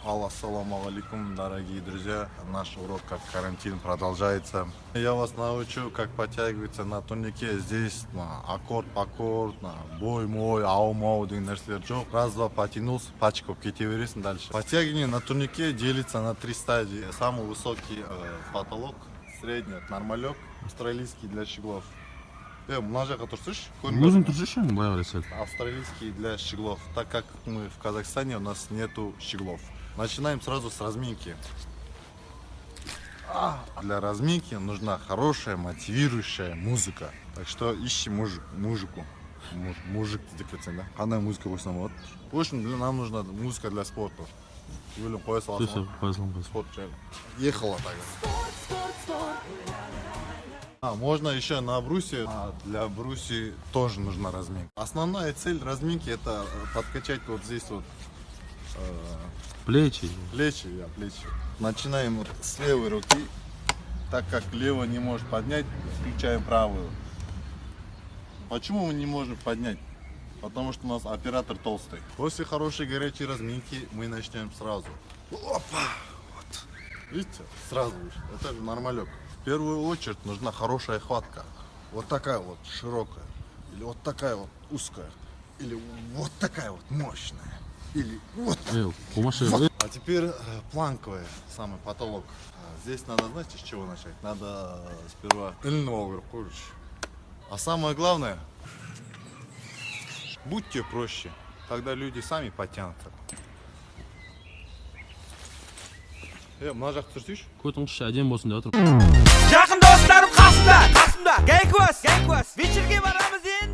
Ассаламу алейкум, дорогие друзья. Наш урок как карантин продолжается. Я вас научу, как подтягиваться на турнике. Здесь на аккорд, на бой, мой, ау-мау деген нәрселер жоқ. Раз-два потянулся, пачков кете бересің дальше. Подтягивание на турнике делится на 3 стадии. Самый высокий потолок, средний нормалек, австралийский для щеглов. Мына жаққа тұрсыш? Өзің тұрсыш енді баяғы сәл. Австралийский для щеглов. Так как мы в Казахстане, у нас нету щеглов. Начинаем сразу с разминки. Для разминки нужна хорошая, мотивирующая музыка. Так что ищи музыку. Мужик деп кетсең, да? Қандай музыка қойсам болады? В общем, нам нужна музыка для спорта. Өлім қоя саласың. Спорт жайлы. Ехала так. Можно еще на брусе. Для бруси тоже нужна разминка. Основная цель разминки это подкачать вот здесь вот Плечи. Плечи. Начинаем вот с левой руки. Так как левая не может поднять, включаем правую. Почему мы не можем поднять? Потому что у нас оператор толстый. После хорошей горячей разминки мы начнем сразу. Опа! Вот. Видите? Сразу. Это нормалек. В первую очередь нужна хорошая хватка. Вот такая вот широкая. Или вот такая вот узкая. Или вот такая вот мощная. Или вот так. А теперь планковая, самый потолок. Здесь надо, знаете, с чего начать? Надо сперва А самое главное, будьте проще. Тогда люди сами потянутся. Мына жақты тұрсыш? Көтіңізші әдем болсын деп отыр. Жақын достарым қасымда. Гейкос. Вечерге барамыз енді.